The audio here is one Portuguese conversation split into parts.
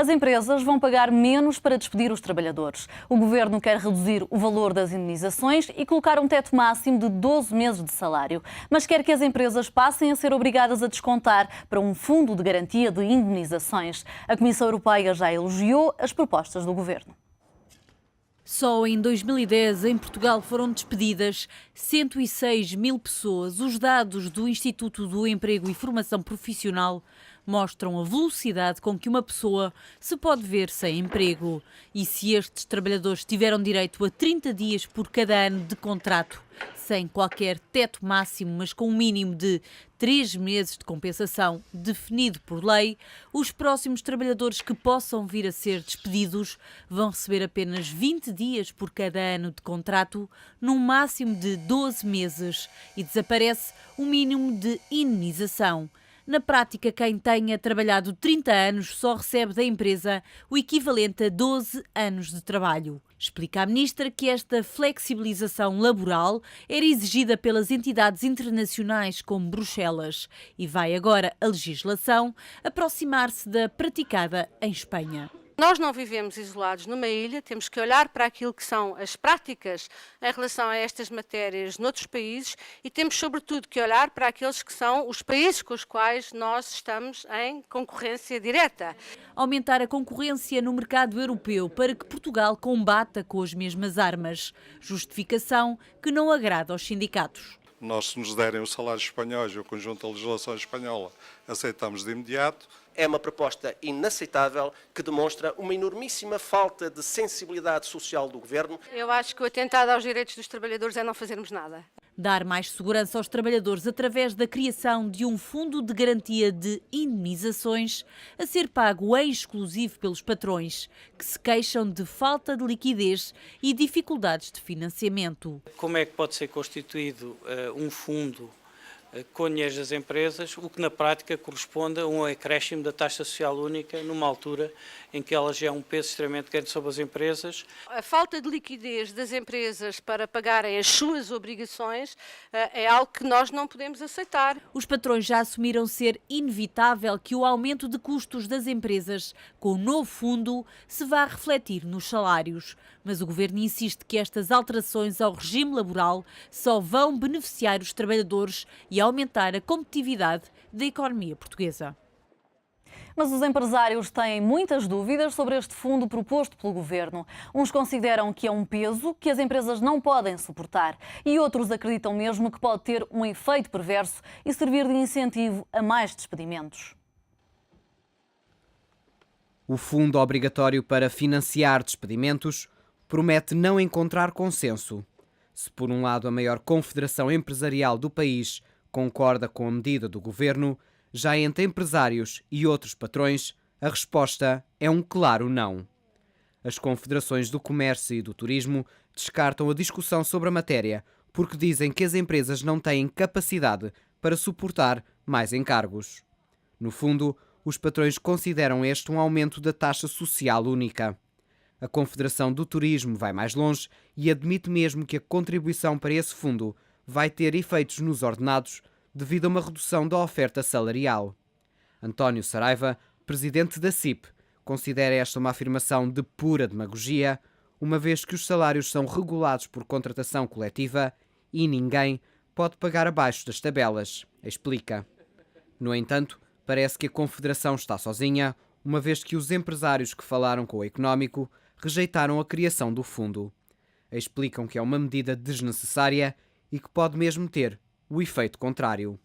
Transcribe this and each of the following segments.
As empresas vão pagar menos para despedir os trabalhadores. O Governo quer reduzir o valor das indemnizações e colocar um teto máximo de 12 meses de salário. Mas quer que as empresas passem a ser obrigadas a descontar para um fundo de garantia de indemnizações. A Comissão Europeia já elogiou as propostas do Governo. Só em 2010, em Portugal, foram despedidas 106 mil pessoas. Os dados do Instituto do Emprego e Formação Profissional mostram a velocidade com que uma pessoa se pode ver sem emprego. E se estes trabalhadores tiveram direito a 30 dias por cada ano de contrato, sem qualquer teto máximo, mas com um mínimo de 3 meses de compensação definido por lei, os próximos trabalhadores que possam vir a ser despedidos vão receber apenas 20 dias por cada ano de contrato, num máximo de 12 meses, e desaparece o mínimo de indemnização. Na prática, quem tenha trabalhado 30 anos só recebe da empresa o equivalente a 12 anos de trabalho. Explica a ministra que esta flexibilização laboral era exigida pelas entidades internacionais como Bruxelas e vai agora a legislação aproximar-se da praticada em Espanha. Nós não vivemos isolados numa ilha, temos que olhar para aquilo que são as práticas em relação a estas matérias noutros países e temos, sobretudo, que olhar para aqueles que são os países com os quais nós estamos em concorrência direta. Aumentar a concorrência no mercado europeu para que Portugal combata com as mesmas armas. Justificação que não agrada aos sindicatos. Nós, se nos derem os salários espanhóis e o conjunto da legislação espanhola, aceitamos de imediato. É uma proposta inaceitável que demonstra uma enormíssima falta de sensibilidade social do Governo. Eu acho que o atentado aos direitos dos trabalhadores é não fazermos nada. Dar mais segurança aos trabalhadores através da criação de um fundo de garantia de indemnizações a ser pago em exclusivo pelos patrões, que se queixam de falta de liquidez e dificuldades de financiamento. Como é que pode ser constituído um fundo com dinheiro das empresas, o que na prática corresponde a um acréscimo da taxa social única numa altura em que ela já é um peso extremamente grande sobre as empresas. A falta de liquidez das empresas para pagarem as suas obrigações é algo que nós não podemos aceitar. Os patrões já assumiram ser inevitável que o aumento de custos das empresas com o novo fundo se vá refletir nos salários. Mas o Governo insiste que estas alterações ao regime laboral só vão beneficiar os trabalhadores e aumentar a competitividade da economia portuguesa. Mas os empresários têm muitas dúvidas sobre este fundo proposto pelo Governo. Uns consideram que é um peso que as empresas não podem suportar e outros acreditam mesmo que pode ter um efeito perverso e servir de incentivo a mais despedimentos. O fundo obrigatório para financiar despedimentos promete não encontrar consenso. Se, por um lado, a maior confederação empresarial do país concorda com a medida do Governo, já entre empresários e outros patrões, a resposta é um claro não. As confederações do comércio e do turismo descartam a discussão sobre a matéria porque dizem que as empresas não têm capacidade para suportar mais encargos. No fundo, os patrões consideram este um aumento da taxa social única. A Confederação do Turismo vai mais longe e admite mesmo que a contribuição para esse fundo vai ter efeitos nos ordenados devido a uma redução da oferta salarial. António Saraiva, presidente da CIP, considera esta uma afirmação de pura demagogia, uma vez que os salários são regulados por contratação coletiva e ninguém pode pagar abaixo das tabelas, explica. No entanto, parece que a Confederação está sozinha, uma vez que os empresários que falaram com o Económico rejeitaram a criação do fundo. Explicam que é uma medida desnecessária e que pode mesmo ter o efeito contrário.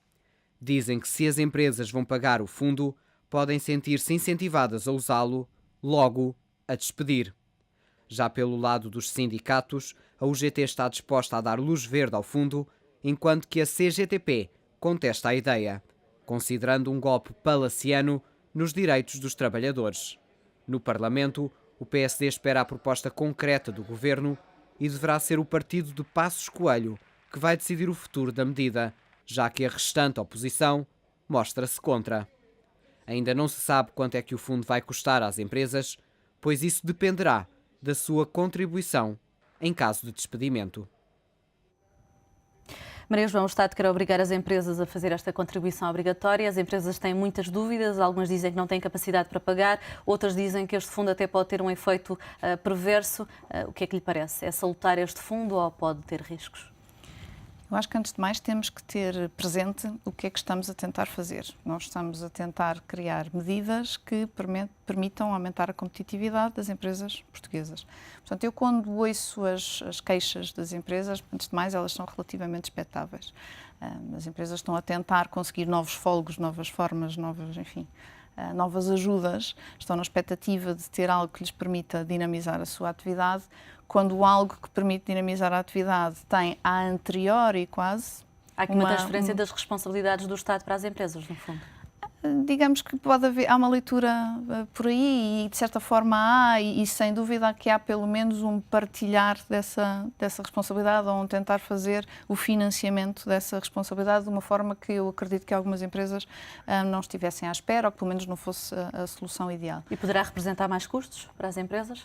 Dizem que se as empresas vão pagar o fundo, podem sentir-se incentivadas a usá-lo, logo a despedir. Já pelo lado dos sindicatos, a UGT está disposta a dar luz verde ao fundo, enquanto que a CGTP contesta a ideia, considerando um golpe palaciano nos direitos dos trabalhadores. No Parlamento, o PSD espera a proposta concreta do Governo e deverá ser o partido de Passos Coelho que vai decidir o futuro da medida, já que a restante oposição mostra-se contra. Ainda não se sabe quanto é que o fundo vai custar às empresas, pois isso dependerá da sua contribuição em caso de despedimento. Maria João, o Estado quer obrigar as empresas a fazer esta contribuição obrigatória. As empresas têm muitas dúvidas, algumas dizem que não têm capacidade para pagar, outras dizem que este fundo até pode ter um efeito perverso. O que é que lhe parece? É salutar este fundo ou pode ter riscos? Eu acho que, antes de mais, temos que ter presente o que é que estamos a tentar fazer. Nós estamos a tentar criar medidas que permitam aumentar a competitividade das empresas portuguesas. Portanto, eu, quando ouço as queixas das empresas, antes de mais, elas são relativamente expectáveis. As empresas estão a tentar conseguir novos fôlegos, novas formas, novas ajudas, estão na expectativa de ter algo que lhes permita dinamizar a sua atividade. Quando algo que permite dinamizar a atividade tem a anterior e quase... Há aqui uma transferência das responsabilidades do Estado para as empresas, no fundo. Digamos que pode haver, há uma leitura por aí e, de certa forma, há, e sem dúvida que há pelo menos um partilhar dessa responsabilidade, ou um tentar fazer o financiamento dessa responsabilidade de uma forma que eu acredito que algumas empresas não estivessem à espera, ou que pelo menos não fosse a solução ideal. E poderá representar mais custos para as empresas?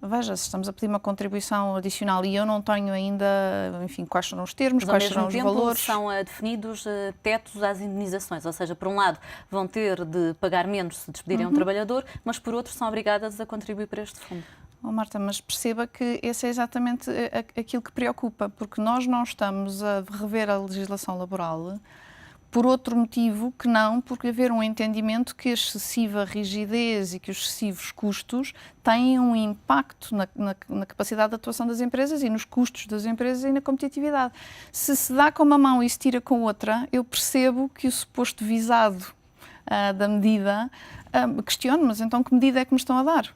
Veja, se estamos a pedir uma contribuição adicional e eu não tenho ainda, quais serão os termos, quais serão os valores. São definidos tetos às indenizações, ou seja, por um lado vão ter de pagar menos se despedirem um trabalhador, mas por outro são obrigadas a contribuir para este fundo. Marta, mas perceba que esse é exatamente aquilo que preocupa, porque nós não estamos a rever a legislação laboral por outro motivo que não porque haver um entendimento que a excessiva rigidez e que os excessivos custos têm um impacto na capacidade de atuação das empresas e nos custos das empresas e na competitividade. Se se dá com uma mão e se tira com outra, eu percebo que o suposto visado da medida questiono, mas então que medida é que me estão a dar?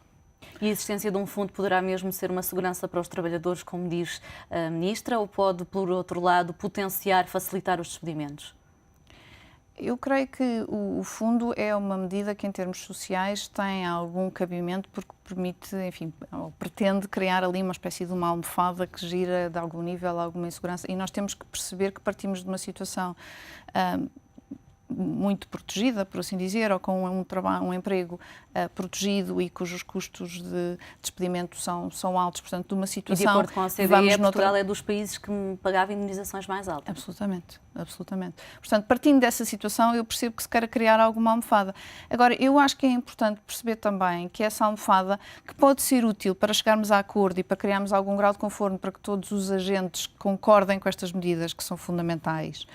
E a existência de um fundo poderá mesmo ser uma segurança para os trabalhadores, como diz a Ministra, ou pode, por outro lado, potenciar, facilitar os despedimentos? Eu creio que o fundo é uma medida que, em termos sociais, tem algum cabimento porque permite, ou pretende criar ali uma espécie de uma almofada que gira de algum nível alguma insegurança. E nós temos que perceber que partimos de uma situação muito protegida, por assim dizer, ou com um emprego protegido e cujos custos de despedimento são altos, portanto, de uma situação... E de acordo com a OCDE, Portugal é dos países que pagava indenizações mais altas. Absolutamente, absolutamente. Portanto, partindo dessa situação, eu percebo que se quer criar alguma almofada. Agora, eu acho que é importante perceber também que essa almofada, que pode ser útil para chegarmos a acordo e para criarmos algum grau de conforto para que todos os agentes concordem com estas medidas que são fundamentais,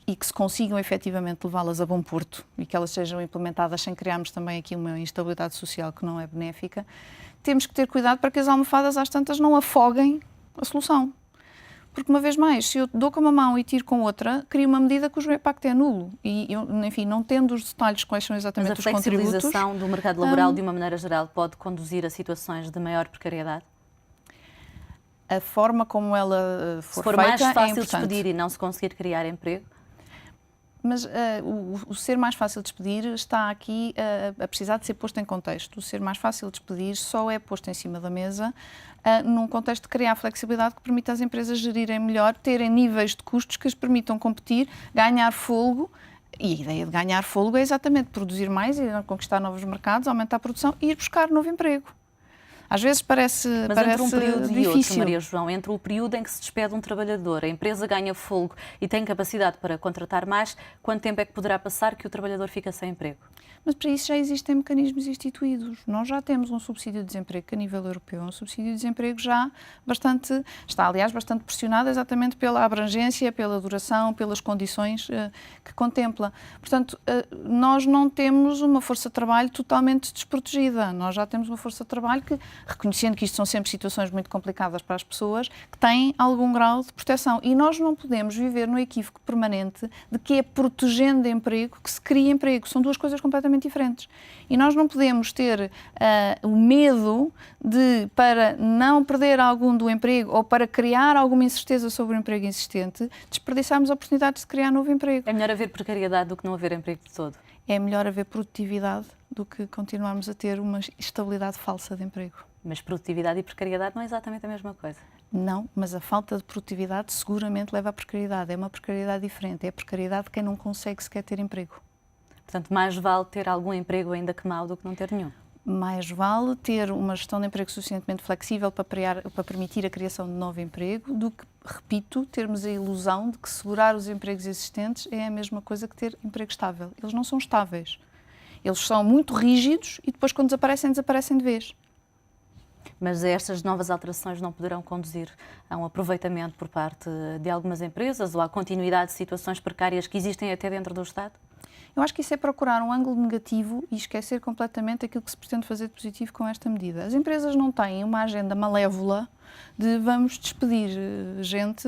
e que se consigam efetivamente levá-las a bom porto e que elas sejam implementadas sem criarmos também aqui uma instabilidade social que não é benéfica, temos que ter cuidado para que as almofadas às tantas não afoguem a solução. Porque, uma vez mais, se eu dou com uma mão e tiro com outra, crio uma medida cujo impacto é nulo. E, não tendo os detalhes quais são exatamente os contributos... Mas a flexibilização do mercado laboral, de uma maneira geral, pode conduzir a situações de maior precariedade? A forma como ela for feita é importante. Se for mais fácil despedir e não se conseguir criar emprego? Mas o ser mais fácil de despedir está aqui a precisar de ser posto em contexto. O ser mais fácil de despedir só é posto em cima da mesa num contexto de criar flexibilidade que permita às empresas gerirem melhor, terem níveis de custos que as permitam competir, ganhar fôlego. E a ideia de ganhar fôlego é exatamente produzir mais, ir conquistar novos mercados, aumentar a produção e ir buscar novo emprego. Às vezes parece entre um período difícil. E outro, Maria João, entre o período em que se despede um trabalhador, a empresa ganha fôlego e tem capacidade para contratar mais, quanto tempo é que poderá passar que o trabalhador fica sem emprego? Mas para isso já existem mecanismos instituídos. Nós já temos um subsídio de desemprego que, a nível europeu, um subsídio de desemprego já está aliás bastante pressionado exatamente pela abrangência, pela duração, pelas condições que contempla. Portanto, nós não temos uma força de trabalho totalmente desprotegida. Nós já temos uma força de trabalho que, reconhecendo que isto são sempre situações muito complicadas para as pessoas, que têm algum grau de proteção. E nós não podemos viver no equívoco permanente de que é protegendo emprego que se cria emprego. São duas coisas completamente diferentes. E nós não podemos ter o medo de, para não perder algum do emprego ou para criar alguma incerteza sobre o emprego existente, desperdiçarmos oportunidades de criar novo emprego. É melhor haver precariedade do que não haver emprego de todo? É melhor haver produtividade do que continuarmos a ter uma estabilidade falsa de emprego. Mas produtividade e precariedade não é exatamente a mesma coisa. Não, mas a falta de produtividade seguramente leva à precariedade. É uma precariedade diferente. É a precariedade de quem não consegue sequer ter emprego. Portanto, mais vale ter algum emprego ainda que mau do que não ter nenhum. Mais vale ter uma gestão de emprego suficientemente flexível para permitir a criação de novo emprego do que, repito, termos a ilusão de que segurar os empregos existentes é a mesma coisa que ter emprego estável. Eles não são estáveis. Eles são muito rígidos e depois, quando desaparecem, desaparecem de vez. Mas estas novas alterações não poderão conduzir a um aproveitamento por parte de algumas empresas ou à continuidade de situações precárias que existem até dentro do Estado? Eu acho que isso é procurar um ângulo negativo e esquecer completamente aquilo que se pretende fazer de positivo com esta medida. As empresas não têm uma agenda malévola de vamos despedir gente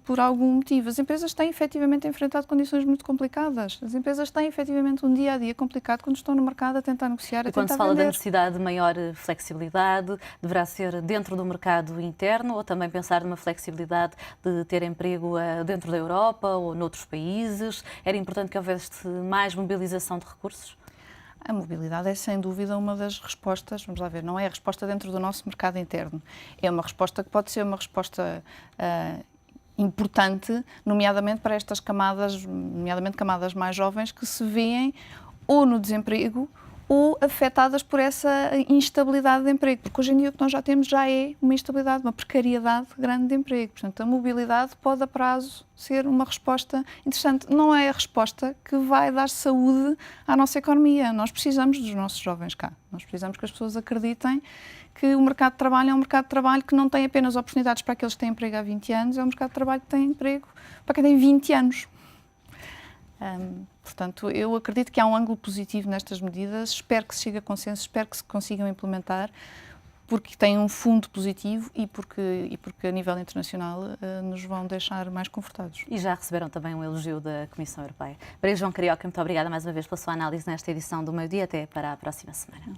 por algum motivo. As empresas têm efetivamente enfrentado condições muito complicadas. As empresas têm efetivamente um dia-a-dia complicado quando estão no mercado a tentar negociar, a tentar vender. E quando se fala da necessidade de maior flexibilidade, deverá ser dentro do mercado interno ou também pensar numa flexibilidade de ter emprego dentro da Europa ou noutros países? Era importante que houvesse mais mobilização de recursos? A mobilidade é, sem dúvida, uma das respostas, vamos lá ver, não é a resposta dentro do nosso mercado interno. É uma resposta que pode ser uma resposta importante, nomeadamente para estas camadas, nomeadamente camadas mais jovens, que se veem ou no desemprego ou afetadas por essa instabilidade de emprego, porque hoje em dia o que nós já temos já é uma instabilidade, uma precariedade grande de emprego. Portanto, a mobilidade pode a prazo ser uma resposta interessante. Não é a resposta que vai dar saúde à nossa economia. Nós precisamos dos nossos jovens cá. Nós precisamos que as pessoas acreditem que o mercado de trabalho é um mercado de trabalho que não tem apenas oportunidades para aqueles que têm emprego há 20 anos, é um mercado de trabalho que tem emprego para quem tem 20 anos. Portanto, eu acredito que há um ângulo positivo nestas medidas, espero que se chegue a consenso, espero que se consigam implementar, porque tem um fundo positivo e porque a nível internacional nos vão deixar mais confortados. E já receberam também um elogio da Comissão Europeia. Maria João Carioca, muito obrigada mais uma vez pela sua análise nesta edição do Meio Dia. Até para a próxima semana.